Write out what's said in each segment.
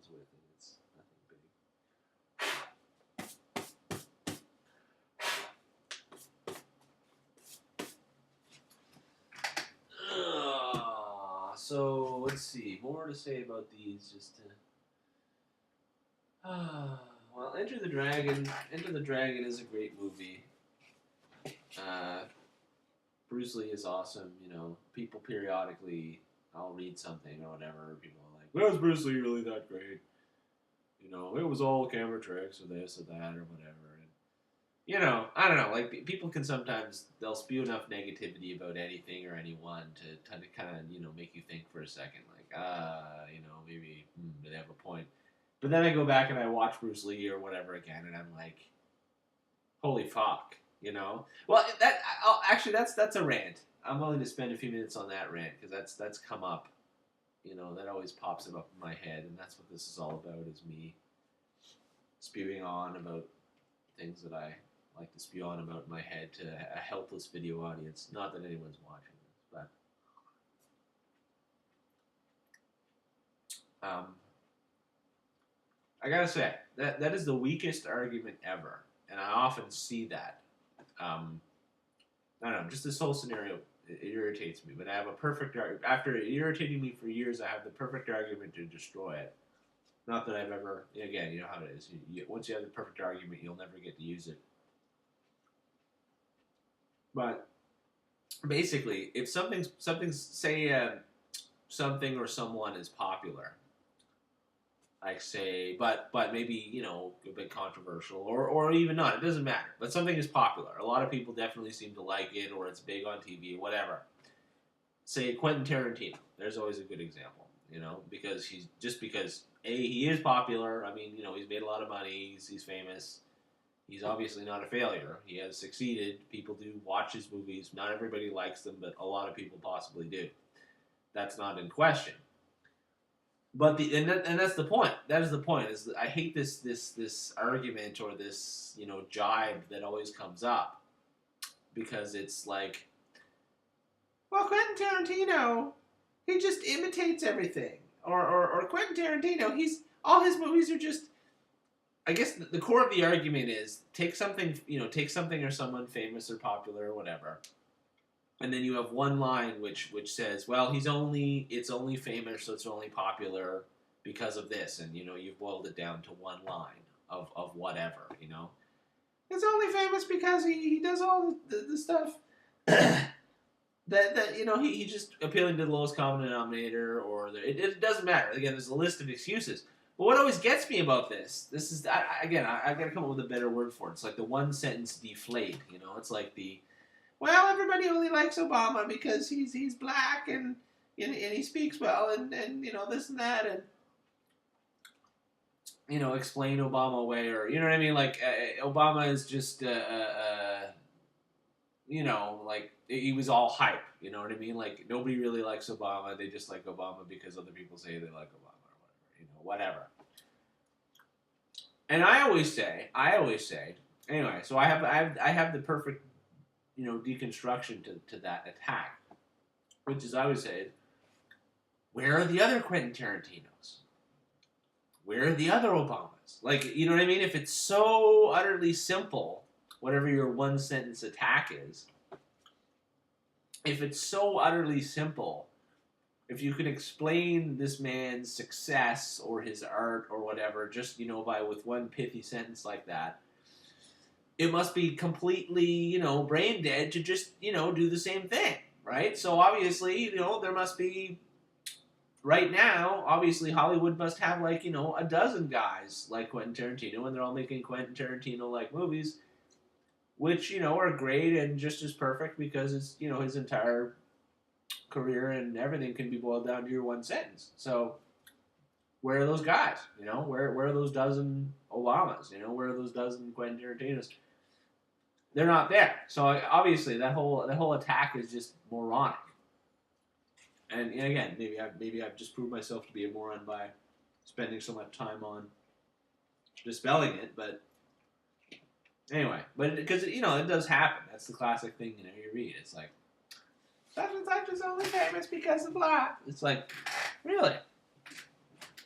problems with, and it's nothing big. So let's see. More to say about these, just to. Well, Enter the Dragon. Enter the Dragon is a great movie. Bruce Lee is awesome. You know, people periodically, I'll read something or whatever. People are like, "Was Bruce Lee really that great?" You know, it was all camera tricks or this or that or whatever. And you know, I don't know. Like people can sometimes they'll spew enough negativity about anything or anyone to kind of make you think for a second, like maybe do they have a point? But then I go back and I watch Bruce Lee or whatever again, and I'm like, holy fuck, you know. Well, that's a rant. I'm willing to spend a few minutes on that rant because that's come up. You know, that always pops up in my head, and that's what this is all about, is me spewing on about things that I like to spew on about in my head to a helpless video audience. Not that anyone's watching this, but I gotta say, that is the weakest argument ever, and I often see that. I don't know, just this whole scenario, it irritates me, but I have a perfect argument. After irritating me for years, I have the perfect argument to destroy it. Not that I've ever, again, you know how it is. Once you have the perfect argument, you'll never get to use it. But basically, if something say something or someone is popular, like say, but maybe a bit controversial or even not. It doesn't matter. But something is popular. A lot of people definitely seem to like it, or it's big on TV, whatever. Say Quentin Tarantino. There's always a good example, because he is popular. I mean, he's made a lot of money. He's famous. He's obviously not a failure. He has succeeded. People do watch his movies. Not everybody likes them, but a lot of people possibly do. That's not in question. But that's the point. That is the point. Is that I hate this argument or this jibe that always comes up, because it's like, well, Quentin Tarantino, he just imitates everything, or Quentin Tarantino, all his movies are just. I guess the core of the argument is take something or someone famous or popular or whatever, and then you have one line which says, well, it's only famous, so it's only popular because of this, and you've boiled it down to one line of whatever, It's only famous because he does all the stuff that he just appealing to the lowest common denominator, or it doesn't matter. Again, there's a list of excuses. But what always gets me about this is, I got to come up with a better word for it. It's like the one sentence deflate, It's like well, everybody only likes Obama because he's black and he speaks well and this and that, and explain Obama away, or what I mean, like Obama is just like he was all hype, you know what I mean? Like nobody really likes Obama, they just like Obama because other people say they like Obama. Whatever. And I always say, anyway. So I have the perfect, deconstruction to that attack, which is I always say, where are the other Quentin Tarantinos? Where are the other Obamas? Like, you know what I mean? If it's so utterly simple, whatever your one sentence attack is, if it's so utterly simple. If you can explain this man's success or his art or whatever, just, with one pithy sentence like that, it must be completely, brain dead to just, do the same thing, right? So obviously, there must be, right now, obviously Hollywood must have like, a dozen guys like Quentin Tarantino, and they're all making Quentin Tarantino-like movies, which, are great and just as perfect because it's, his entire career and everything can be boiled down to your one sentence. So where are those guys? Where are those dozen Obamas? Where are those dozen Quentin Tarantinos? They're not there. So obviously that whole attack is just moronic. And again, maybe I've just proved myself to be a moron by spending so much time on dispelling it. But anyway, because it does happen. That's the classic thing. You read. It's like, such and such is only famous because of blah. It's like, really?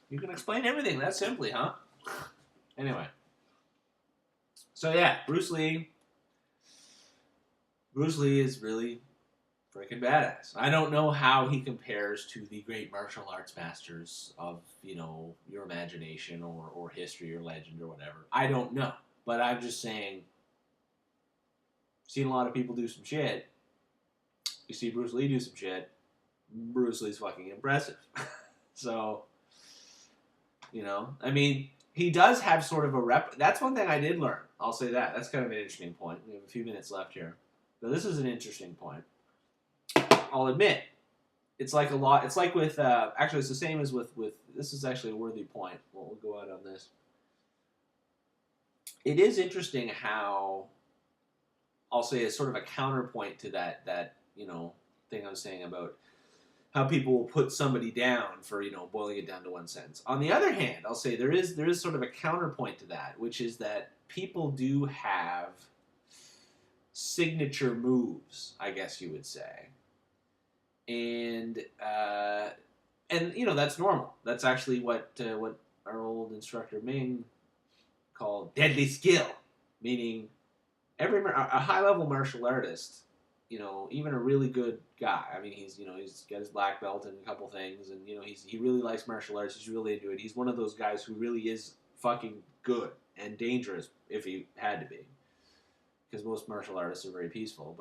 You can explain everything that simply, huh? Anyway. So yeah, Bruce Lee. Bruce Lee is really freaking badass. I don't know how he compares to the great martial arts masters of, your imagination or history or legend or whatever. I don't know. But I'm just saying, seen a lot of people do some shit. You see Bruce Lee do some shit. Bruce Lee's fucking impressive. So, I mean, he does have sort of a rep. That's one thing I did learn. I'll say that. That's kind of an interesting point. We have a few minutes left here. But this is an interesting point. I'll admit, it's like a lot. It's like with, actually, it's the same as with this is actually a worthy point. We'll go out on this. It is interesting how, I'll say, as sort of a counterpoint to that thing I was saying about how people will put somebody down for, boiling it down to one sentence. On the other hand, I'll say there is sort of a counterpoint to that, which is that people do have signature moves, I guess you would say. And that's normal. That's actually what our old instructor Ming called deadly skill, meaning a high-level martial artist, even a really good guy. I mean, he's got his black belt in a couple things, and he really likes martial arts. He's really into it. He's one of those guys who really is fucking good and dangerous if he had to be, because most martial artists are very peaceful.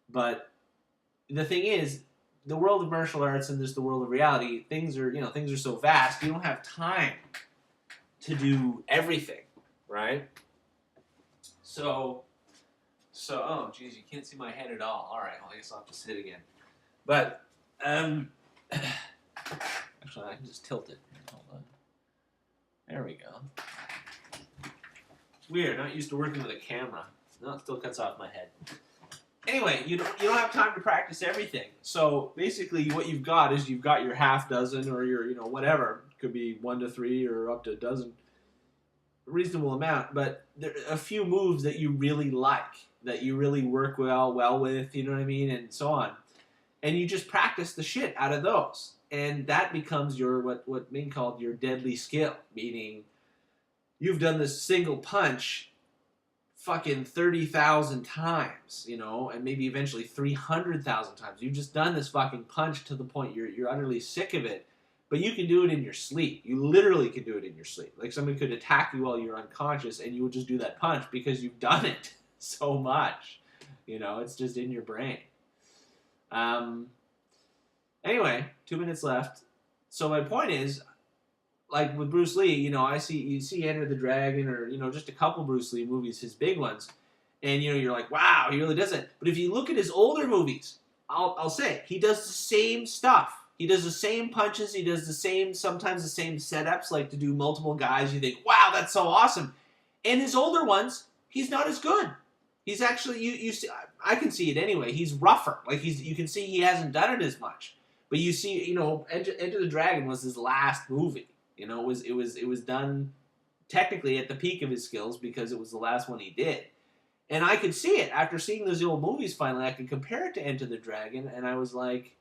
But the thing is, the world of martial arts and just the world of reality, things are so vast. You don't have time to do everything, right? So, oh, geez, you can't see my head at all. All right, well, I guess I'll have to sit again. But, actually, I can just tilt it. Hold on. There we go. It's weird, not used to working with a camera. No, it still cuts off my head. Anyway, you don't have time to practice everything. So, basically, what you've got is you've got your half dozen or your, whatever. It could be 1 to 3 or up to a dozen. Reasonable amount, but there are a few moves that you really like, that you really work well with, you know what I mean, and so on. And you just practice the shit out of those. And that becomes your, what Ming called your deadly skill, meaning you've done this single punch fucking 30,000 times, and maybe eventually 300,000 times. You've just done this fucking punch to the point you're utterly sick of it. But you can do it in your sleep. You literally can do it in your sleep. Like somebody could attack you while you're unconscious and you would just do that punch because you've done it so much. It's just in your brain. Anyway, 2 minutes left. So my point is, like with Bruce Lee, you see Enter the Dragon or, just a couple Bruce Lee movies, his big ones. And, you're like, wow, he really does it. But if you look at his older movies, I'll say, he does the same stuff. He does the same punches. He does sometimes the same setups, like to do multiple guys. You think, wow, that's so awesome. And his older ones, he's not as good. He's actually, you see, I can see it anyway. He's rougher. Like you can see he hasn't done it as much. But you see, Enter the Dragon was his last movie. It was done technically at the peak of his skills because it was the last one he did. And I could see it after seeing those old movies. Finally, I could compare it to Enter the Dragon, and I was like.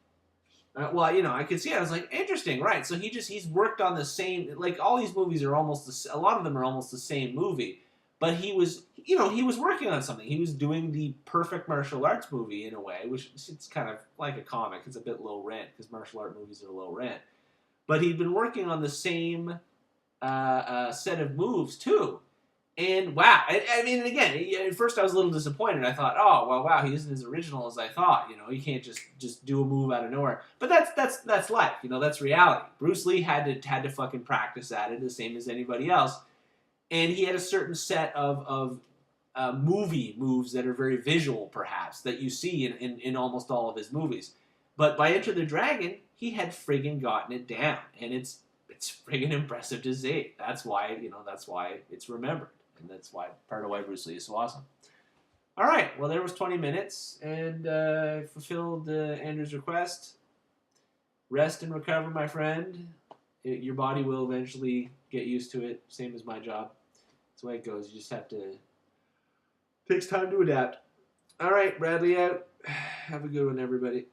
I could see it. I was like, interesting, right? So he's worked on the same, like all these movies are a lot of them are almost the same movie, but he was working on something. He was doing the perfect martial arts movie in a way, which it's kind of like a comic. It's a bit low rent because martial art movies are low rent, but he'd been working on the same set of moves too. And wow, I mean, again, at first I was a little disappointed. I thought, oh, well, wow, he isn't as original as I thought. You can't just do a move out of nowhere. But that's life. That's reality. Bruce Lee had to fucking practice at it the same as anybody else, and he had a certain set of movie moves that are very visual, perhaps, that you see in almost all of his movies. But by Enter the Dragon, he had friggin' gotten it down, and it's friggin' impressive to see. That's why it's remembered. And that's part of why Bruce Lee is so awesome. All right, well, there was 20 minutes, and fulfilled Andrew's request. Rest and recover, my friend. Your body will eventually get used to it, same as my job. That's the way it goes. You just have to. Takes time to adapt. All right, Bradley out. Have a good one, everybody.